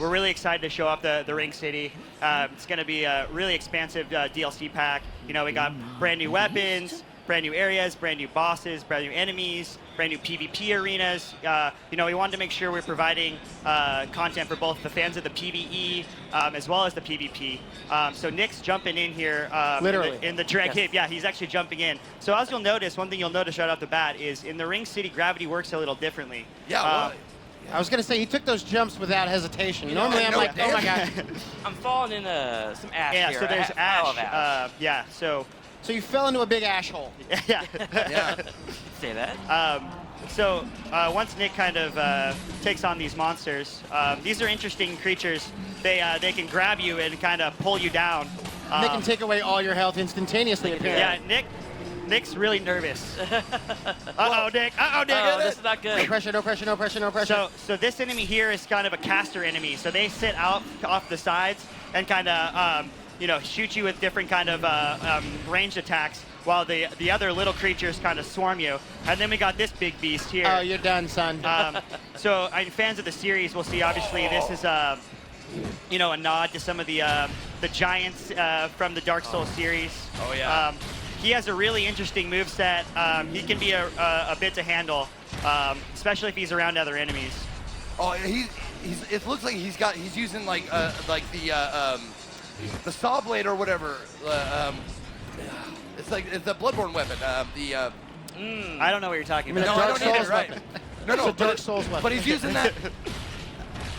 we're really excited to show up the Ring City. It's going to be a really expansive DLC pack. You know, we got brand new weapons, brand new areas, brand new bosses, brand new enemies, brand new PvP arenas. You know, we wanted to make sure we're providing content for both the fans of the PvE as well as the PvP. So Nick's jumping in here Literally. in the Dreg Heap. Yeah, he's actually jumping in. So as you'll notice, one thing you'll notice right off the bat is in the Ring City, gravity works a little differently. Yeah, well, I was going to say, he took those jumps without hesitation. Normally, I'm like, oh my God. I'm falling into some ash Yeah, here. so there's I love ash. Yeah, so So you fell into a big ash hole. yeah. yeah. Say that. So once Nick kind of takes on these monsters, these are interesting creatures. They can grab you and kind of pull you down. They can take away all your health instantaneously, apparently. Yeah, Nick's really nervous. Uh-oh, Nick. Uh-oh, Nick. Oh, this is not No good. pressure, no pressure, no pressure, no pressure. So this enemy here is kind of a caster enemy. So they sit out off the sides and kind of you know, shoot you with different kind of ranged attacks, while the other little creatures kind of swarm you. And then we got this big beast here. Oh, you're done, son. So fans of the series will see, obviously, this is you know, a nod to some of the giants from the Dark Souls series. Oh, yeah. He has a really interesting moveset. He can be a bit to handle, especially if he's around other enemies. Oh, it looks like he's using like the saw blade or whatever. It's a Bloodborne weapon. I don't know what you're talking mean about. No, I Dark don't need Souls it, right? weapon. No, It's a but Dark Souls weapon. But he's using that.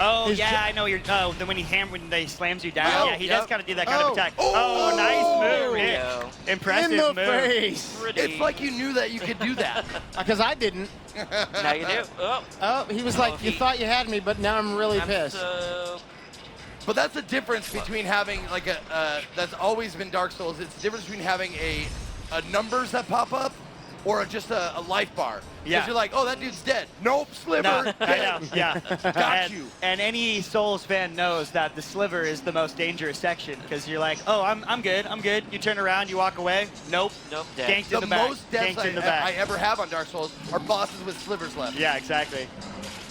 Oh, His yeah, I know you're. Oh, then when they slams you down, Oh, yeah, he yep. does kind of do that kind of Oh. attack. Oh, Oh, nice there move, we Nick. go. Impressive In the move. face. Pretty. It's like you knew that you could do that. Because I didn't. Now you do. Oh, Oh, he was like, you thought you had me, but now I'm really I'm pissed. so... But that's the difference between having like that's always been Dark Souls. It's the difference between having a numbers that pop up or just a life bar. Yeah. Because you're like, oh, that dude's dead. Nope, sliver. No, I dead. know, yeah. Got you. And any Souls fan knows that the sliver is the most dangerous section because you're like, oh, I'm good, I'm good. You turn around, you walk away. Nope. Nope, dead. Ganked in The the back. most deaths Ganked in the back. I ever have on Dark Souls are bosses with slivers left. Yeah, exactly.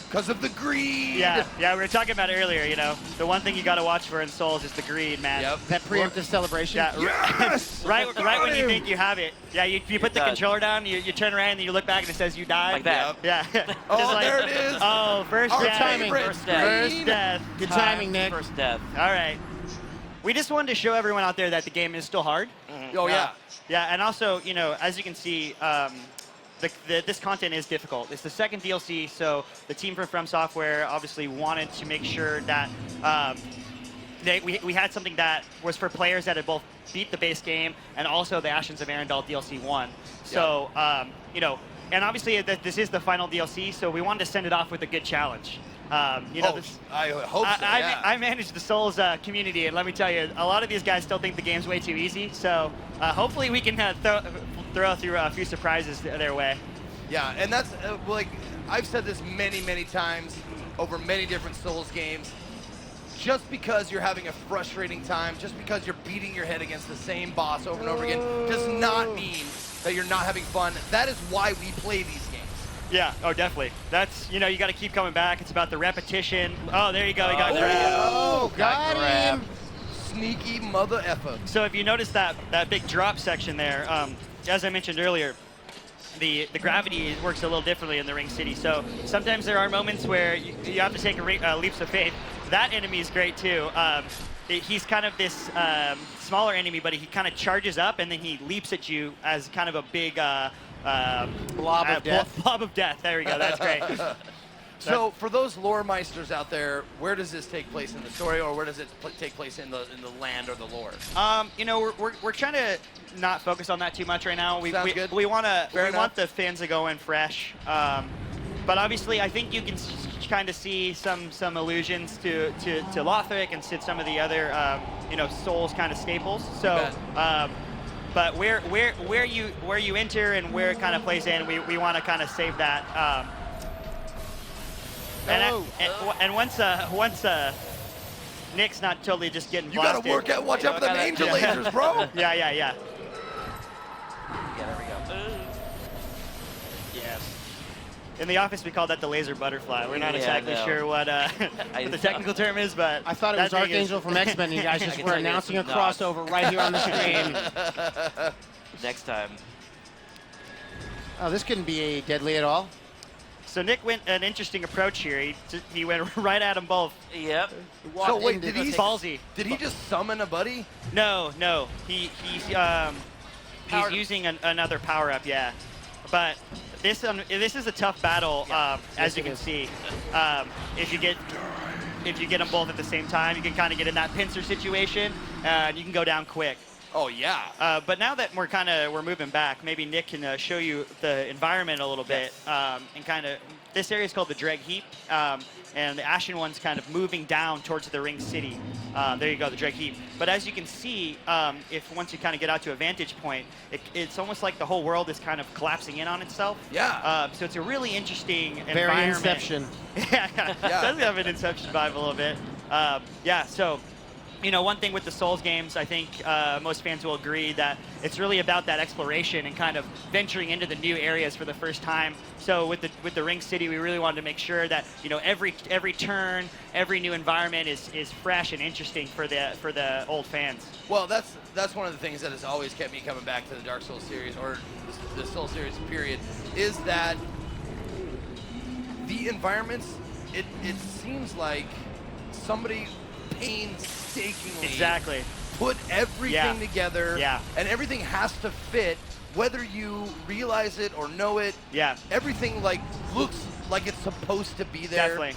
Because of the greed. Yeah, we were talking about it earlier, you know. The one thing you got to watch for in Souls is the greed, man. Yep. That preemptive celebration. Yeah, Yes! right when you think you have it. Yeah, you put the done. controller down, you turn around, and you look back, and it says you died. Like that. Yeah. Oh, Just like, there it is. Oh, first Our death. favorite First death. First death. Good timing, Nick. First death. All right. We just wanted to show everyone out there that the game is still hard. Oh, yeah. Yeah, and also, you know, as you can see, this content is difficult. It's the second DLC, so the team from Software obviously wanted to make sure that we had something that was for players that had both beat the base game and also the Ashes of Arendelle DLC 1. So, you know, and obviously this is the final DLC, so we wanted to send it off with a good challenge. You know, I hope so, yeah. I manage the Souls community, and let me tell you, a lot of these guys still think the game's way too easy. So hopefully we can throw through a few surprises their way. Yeah, and that's like I've said this many times over many different Souls games. Just because you're having a frustrating time, just because you're beating your head against the same boss over and over again, does not mean that you're not having fun. That is why we play these games. Yeah, oh, definitely. That's, you know, you got to keep coming back. It's about the repetition. Oh, there you go. You got there you go. Oh, got him. Sneaky mother effer. So if you notice that big drop section there, as I mentioned earlier, the gravity works a little differently in the Ring City. So sometimes there are moments where you have to take leaps of faith. That enemy is great too. He's kind of this smaller enemy, but he kind of charges up and then he leaps at you as kind of a big Blob of death. Blob of death. There we go. That's great. So for those lore meisters out there, where does this take place in the story, or where does it take place in the land or the lore? You know, we're trying to not focus on that too much right now. Sounds good. We want enough. the fans to go in fresh. But obviously, I think you can kind of see some allusions to Lothric and to some of the other you know, Souls kind of staples. So, but where you enter and where it kind of plays in, we want to kind of save that. And once Nick's not totally just getting You blasted. gotta watch out for them angel lasers, bro. Yeah. Yeah, there we go. Yes. In the office, we call that the laser butterfly. We're not Yeah, exactly no. sure what the technical term is, but I thought it was that thing is- Archangel from X-Men. You guys I just can were tell you announcing a it's not. crossover right here on the stream. Next time. Oh, this couldn't be deadly at all. So Nick went an interesting approach here. He went right at them both. Yep. So wait, into did he the- Ballsy. Did he just summon a buddy? No. He's using another power up. Yeah, but this is a tough battle. As you can see, if you get them both at the same time, you can kind of get in that pincer situation, and you can go down quick. Oh yeah. But now that we're moving back, maybe Nick can show you the environment a little bit, and kind of this area is called the Dreg Heap, and the Ashen one's kind of moving down towards the Ring City. There you go, the Dreg Heap. But as you can see, if once you kind of get out to a vantage point, it's almost like the whole world is kind of collapsing in on itself. Yeah. So it's a really interesting Very environment. Inception. Yeah, it does have an Inception vibe a little bit. Yeah, so. You know, one thing with the Souls games, I think most fans will agree that it's really about that exploration and kind of venturing into the new areas for the first time. So with the Ring City, we really wanted to make sure that every turn, every new environment is fresh and interesting for the old fans. Well, that's one of the things that has always kept me coming back to the Dark Souls series, or the Souls series period, is that the environments, it seems like somebody painstakingly Exactly. put everything together, Yeah. and everything has to fit, whether you realize it or know it. Yeah. Everything looks like it's supposed to be there. Definitely.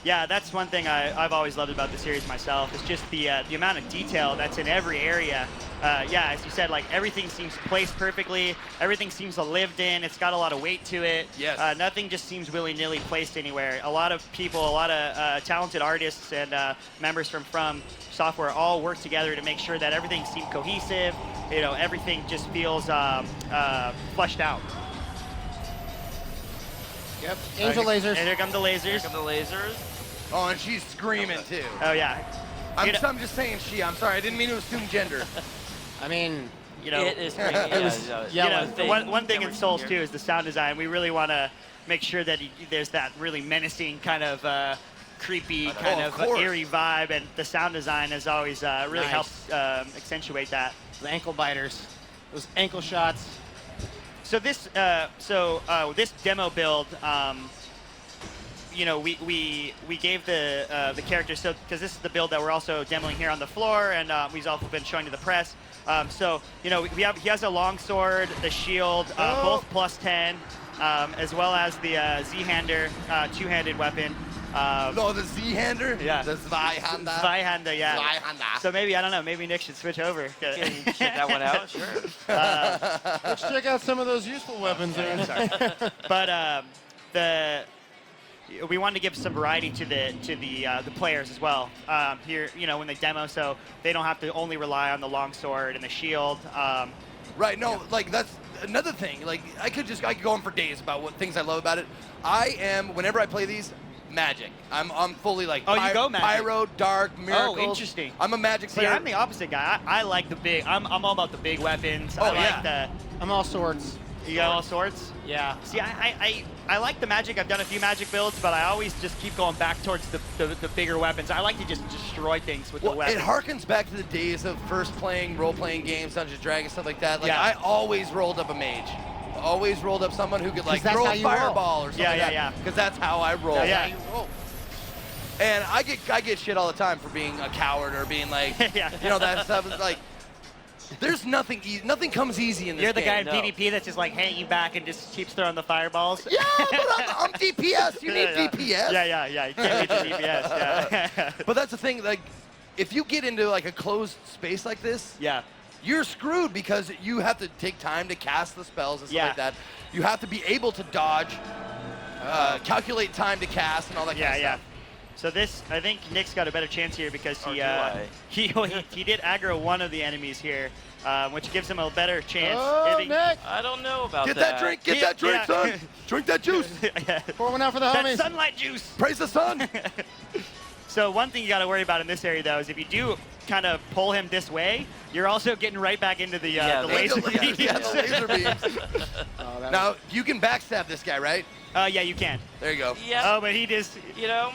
Yeah, that's one thing I've always loved about the series myself. Is just the amount of detail that's in every area. Yeah, as you said, everything seems placed perfectly. Everything seems lived in. It's got a lot of weight to it. Yes. Nothing just seems willy-nilly placed anywhere. A lot of people, a lot of talented artists and members from Software all work together to make sure that everything seems cohesive. Everything just feels fleshed out. Yep. Angel lasers. And here come the lasers. Here come the lasers. Oh, and she's screaming too. Oh yeah. I'm just saying she. I'm sorry, I didn't mean to assume gender. I mean, It is pretty. It was one thing in Souls too is the sound design. We really want to make sure that there's that really menacing kind of creepy, kind of of course. eerie vibe, and the sound design has always really Nice. helped accentuate that. the ankle biters, those ankle shots. So this this demo build, we gave the characters, so because this is the build that we're also demoing here on the floor, and we've also been showing to the press. He has a long sword, the shield, both +10, as well as the Z-hander, two-handed weapon. No, the Z-hander? Yeah. The Zweihander. Zweihander, yeah. Zweihander. So maybe, I don't know, maybe Nick should switch over. Can you check that one out? Sure. Let's check out some of those useful weapons there. But we wanted to give some variety to the players as well. Here, when they demo, so they don't have to only rely on the longsword and the shield. Right, no, that's another thing. I could go on for days about what things I love about it. I am, whenever I play these, magic. I'm fully you go magic. pyro, dark, miracles. Oh, interesting. I'm a magic See, player. I'm the opposite guy. I like the big. I'm all about the big weapons. I like I'm all swords. You got all swords? Yeah. See, I like the magic. I've done a few magic builds, but I always just keep going back towards the bigger weapons. I like to just destroy things with the weapons. It harkens back to the days of first playing role-playing games, Dungeons & Dragons, stuff like that. Yeah. I always rolled up a mage. Always rolled up someone who could that's throw how a you roll. fireball or something like that. Yeah. Because that's how I roll. Yeah. And I get shit all the time for being a coward or being that stuff. It's there's nothing nothing comes easy in this You're the guy game. in PvP that's just hanging back and just keeps throwing the fireballs. Yeah, but I'm DPS. You need DPS. Yeah. You can't beat the DPS. Yeah. But that's the thing. If you get into a closed space like this, Yeah. you're screwed because you have to take time to cast the spells and stuff like that. You have to be able to dodge, calculate time to cast, and all that kind of stuff. So this, I think Nick's got a better chance here because Or he do I? he did aggro one of the enemies here, which gives him a better chance. Oh, Nick! I don't know about Get that. that drink, get that drink, son. Drink that juice. Pour one out for the That homies. sunlight juice. Praise the sun. So one thing you got to worry about in this area, though, is if you do kind of pull him this way, you're also getting right back into the Yeah, the the laser laser- beams. yeah, the laser beams. Oh, that Now, you can backstab this guy, right? Yeah, you can. There you go. Yep. Oh, but he just, You know,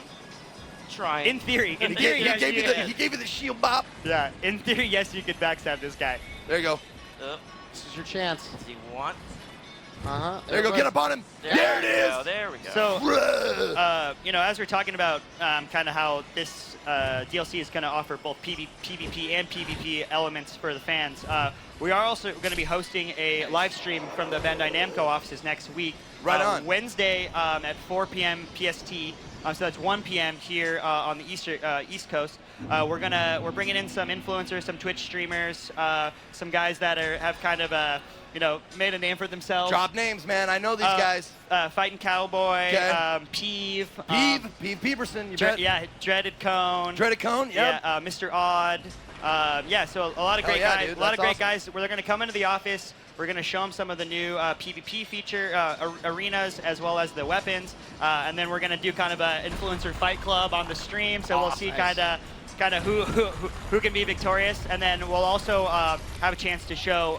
trying. in theory, He gave you yeah, he gave you the shield bop. yeah, in theory, yes, you could backstab this guy. There you go. this is your chance. Does he want? Uh-huh. There you go. Get up on him. There it we is. go, There we go. So, Bruh. you know, as we're talking about kind of how this DLC is going to offer both PvP and PvP elements for the fans, we are also going to be hosting a live stream from the Bandai Namco offices next week. Right on. Wednesday at 4 p.m. PST. So that's 1 p.m. here on the East Coast. We're bringing in some influencers, some Twitch streamers, some guys that have kind of you know, made a name for themselves. Drop names, man. I know these guys. Fighting Cowboy, Okay. Peeve, Peeve Peeperson. You bet. yeah, Dreaded Cone. Dreaded Cone. Yep. Yeah, Mr. Odd. Yeah, so a lot of Hell great yeah, guys. dude, A lot of that's great guys. Where they're going to come into the office. We're going to show them some of the new PvP feature arenas as well as the weapons, and then we're going to do kind of an influencer fight club on the stream. So we'll see Nice. kind of who can be victorious, and then we'll also have a chance to show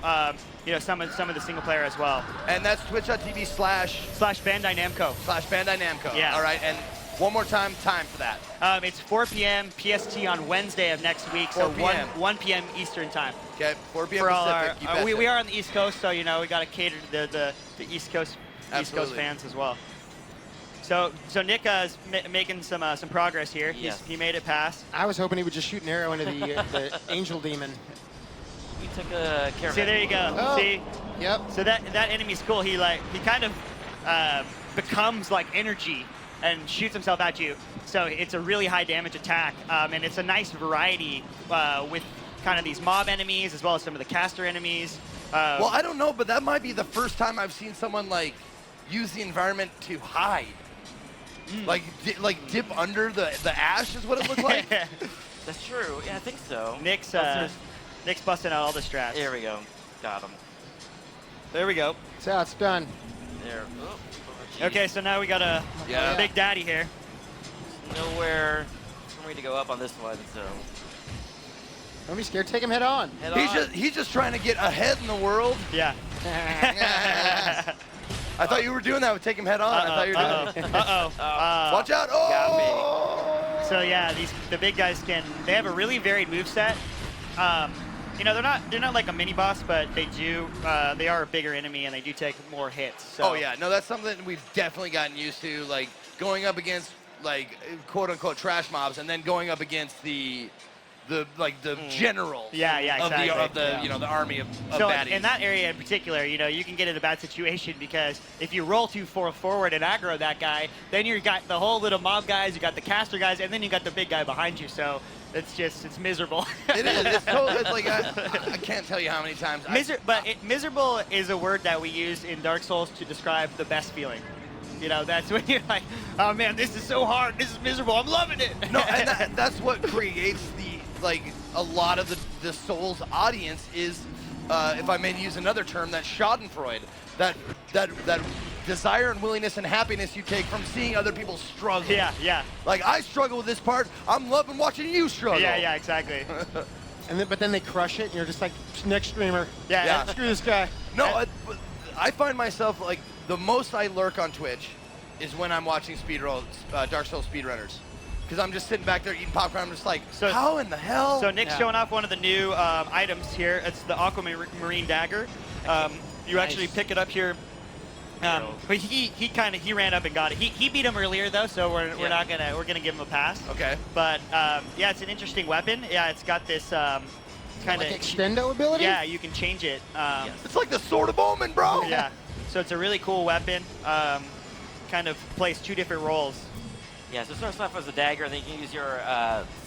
you know some of the single player as well. And that's twitch.tv slash Bandai Namco. Bandai Namco. Yeah. All right. And one more time for that. It's 4 p.m. PST on Wednesday of next week, so 4 p.m. 1 p.m. Eastern time. Okay. 4 p.m. For all Pacific. You our, betcha. we are on the East Coast, so you know we got to cater to the East Coast Absolutely. fans as well. So Nick is making some progress here. Yes. He made it past. I was hoping he would just shoot an arrow into the angel demon. We took a care of See, it. there you go. Oh. See, Yep. so that enemy's cool. He kind of becomes like energy and shoots himself at you. So it's a really high damage attack, and it's a nice variety with kind of these mob enemies as well as some of the caster enemies. Well, I don't know, but that might be the first time I've seen someone like use the environment to hide. Like dip under the ash is what it looked like. That's true. Yeah, I think so. Nick's That's Nick's busting out all the strats. There we go. Got him. There we go. That's how it's done. There. Oh, geez. Okay, so now we got a Yeah. big daddy here. Nowhere for me to go up on this one, so Don't be scared. Take him head on. head on. He's just trying to get ahead in the world. Yeah. I thought you were doing that with take him head on. I thought you were doing that. Uh-oh. Watch out! Oh! So yeah, the big guys they have a really varied moveset. You know, they're not like a mini boss, but they are a bigger enemy and they do take more hits. So. Oh yeah, no, that's something we've definitely gotten used to, like going up against like quote unquote trash mobs, and then going up against the generals. Yeah, exactly. Of the you know the army of So baddies. in that area in particular, you know, you can get in a bad situation because if you roll too far forward and aggro that guy, then you got the whole little mob guys, you got the caster guys, and then you got the big guy behind you. So it's miserable. It is. It's totally. It's like I can't tell you how many times. Miserable is a word that we use in Dark Souls to describe the best feeling. You know, that's when you're like, oh man, this is so hard. This is miserable. I'm loving it. No, and that's what creates a lot of the Souls audience is, if I may use another term, that Schadenfreude, that desire and willingness and happiness you take from seeing other people struggle. Yeah. Like I struggle with this part, I'm loving watching you struggle. Yeah, exactly. But then they crush it, and you're just like, next streamer. Yeah. Screw this guy. No, I find myself like the most I lurk on Twitch is when I'm watching Dark Souls speedrunners. Because I'm just sitting back there eating popcorn. I'm just like, how in the hell? So Nick's showing off one of the new items here. It's the Aquamarine Dagger. You actually pick it up here. But he ran up and got it. He beat him earlier though, so we're gonna give him a pass. Okay. But yeah, it's an interesting weapon. Yeah, it's got this kind of Like extendo ability? Yeah, you can change it. It's like the Sword of Omen, bro. Yeah. So it's a really cool weapon. Kind of plays two different roles. Yeah, so it starts off as a dagger, and then you can use your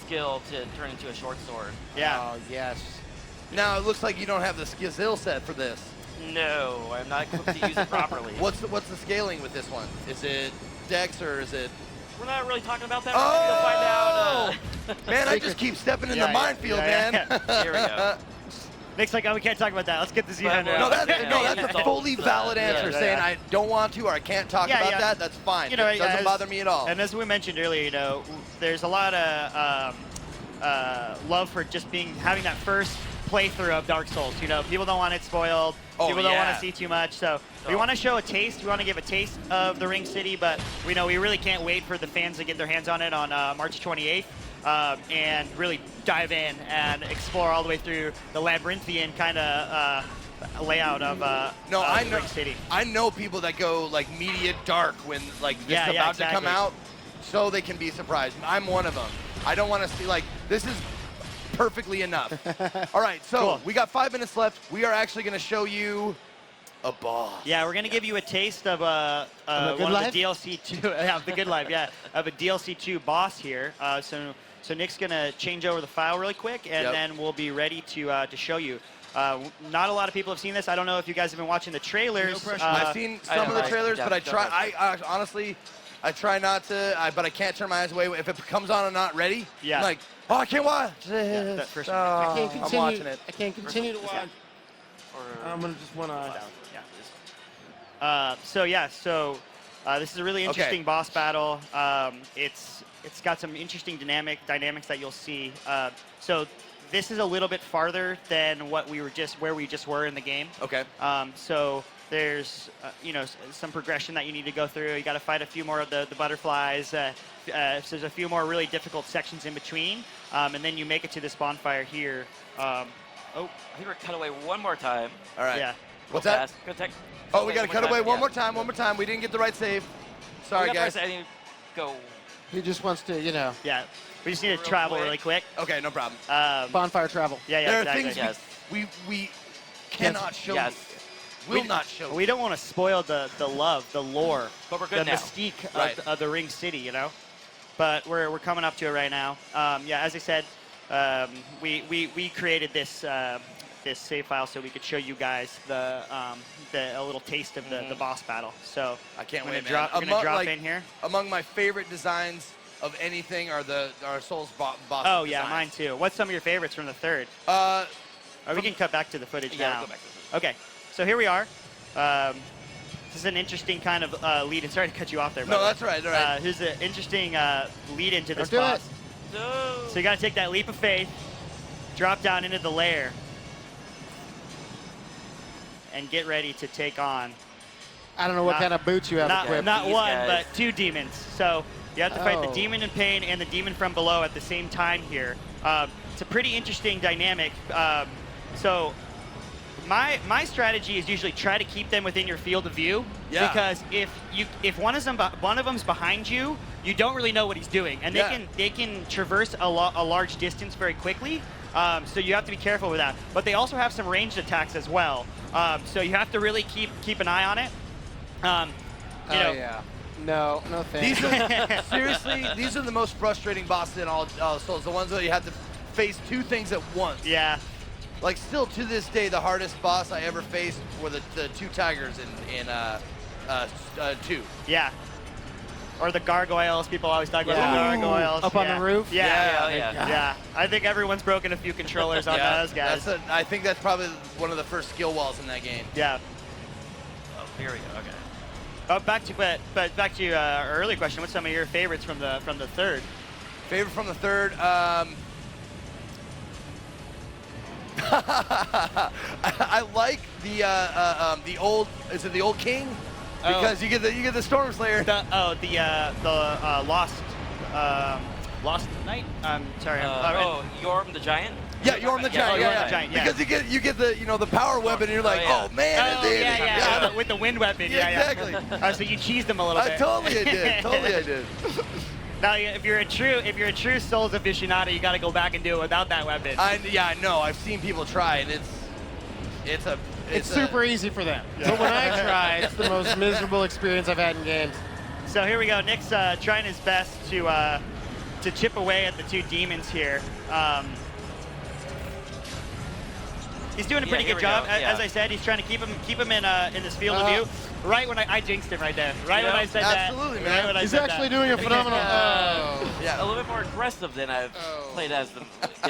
skill to turn into a short sword. Yeah. Oh, yes. Now it looks like you don't have the skill set for this. No, I'm not equipped to use it properly. What's the scaling with this one? Is it Dex or is it? We're not really talking about that. Oh! We'll find out. Man, I just keep stepping in the minefield, man. Here we go. Nick's like, oh, we can't talk about that. Let's get the Z-Hunter Well, No, out. that's a fully valid answer. Saying I don't want to or I can't talk about that, that's fine. You know, it doesn't bother me at all. And as we mentioned earlier, you know, there's a lot of love for just having that first playthrough of Dark Souls. You know, people don't want it spoiled. Oh, People don't want yeah. to see too much. So we want to show a taste. We want to give a taste of the Ring City, but we know we really can't wait for the fans to get their hands on it on March 28th and really dive in and explore all the way through the labyrinthian kind of layout of I the know. Ring City. I know people that go like media dark when like this Yeah, is yeah, about to come exactly. out, so they can be surprised. I'm one of them. I don't want to see like this is perfectly enough. All right, so Cool. we got 5 minutes left. We are actually going to show you a boss. Yeah, we're gonna give you a taste of Good one Life? of the DLC 2, yeah, the Good Life, yeah, of a DLC 2 boss here. So Nick's gonna change over the file really quick, and Yep. then we'll be ready to show you. Not a lot of people have seen this. I don't know if you guys have been watching the trailers. No pressure. I've seen some of the trailers, but I try. I honestly, I try not to. But I can't turn my eyes away if it comes on and not ready. Yeah. I'm like, oh, I can't watch this. that first Oh, one. I can't I'm continue. watching it. I can't continue to watch. Or, I'm gonna just wanna. Yeah. So this is a really interesting boss battle. It's got some interesting dynamics that you'll see. So this is a little bit farther than where we just were in the game. Okay. So there's some progression that you need to go through. You got to fight a few more of the butterflies. So there's a few more really difficult sections in between, and then you make it to this bonfire here. I think we're cut away one more time. All right. Yeah. What's Real that? fast. Go tech. Oh, we got to cut away one yeah. more time. One more time. We didn't get the right save. Sorry, We got guys. the rest, I think, go. He just wants to, you know, Yeah. We just need to Real travel quick. really quick. Okay, no problem. bonfire travel. Yeah, There are exactly. things Yes. we cannot show Yes. you. Will not show We don't want to spoil the love, the lore, But we're the good now. mystique Right. of the Ring City, you know. But we're coming up to it right now. Yeah, as I said, we created this this save file so we could show you guys a little taste of the boss battle. So I can't we're wait, gonna man. we're gonna drop in here. Among my favorite designs of anything are our Souls boss. Oh yeah, designs. mine too. What's some of your favorites from the third? Uh, Or we can cut back to the footage Yeah, now. go back to the Okay, so here we are. This is an interesting kind of lead. And sorry to cut you off there. by No, the way. that's right, all right. Here's an interesting lead into this Don't do boss. it. No. So you got to take that leap of faith, drop down into the lair, and get ready to take on I don't know what Not- kind of boots you have equipped. not These one, guys. but two demons. So you have to fight the Oh. demon in pain and the demon from below at the same time here. It's a pretty interesting dynamic. So my strategy is usually try to keep them within your field of view. Yeah. Because if one of them's behind you, you don't really know what he's doing, and Yeah. they can traverse a large distance very quickly. So you have to be careful with that. But they also have some ranged attacks as well. So you have to really keep an eye on it. You know, Yeah. No thanks. These are, seriously, these are the most frustrating bosses in all Souls. The ones that you have to face two things at once. Yeah. Like still to this day, the hardest boss I ever faced were the two tigers in 2. Yeah. Or the gargoyles. People always talk about Yeah. the gargoyles. Up on yeah. the roof? Yeah. Yeah. Yeah. I think everyone's broken a few controllers on those guys. I think that's probably one of the first skill walls in that game. Yeah. Oh, here we go. Okay. Back to our earlier question. What's some of your favorites from the third? Favorite from the third. I like the old. Is it the old king? Because you get the Storm Slayer. Lost Knight. Sorry. Yorm the Giant? Yeah, Yorm the Giant. Yorm Yeah, the Giant, yeah. Because you get the power weapon, and you're like, yeah. oh man, Oh, it did. yeah. With the wind weapon. Yeah, Yeah, exactly. So you cheesed them a little I bit. totally did. Totally I did. Now, if you're a true Souls aficionado, you got to go back and do it without that weapon. I know. I've seen people try, and It's super easy for them. But when I try, it's the most miserable experience I've had in games. So here we go. Nick's trying his best to chip away at the two demons here. He's doing a pretty here good we job. go, yeah. As I said, he's trying to keep him in this field of view. Right when I jinxed him right there. Right when I said absolutely, that. man. Right when I He's said actually that. doing a phenomenal. Yeah. A little bit more aggressive than I've played as the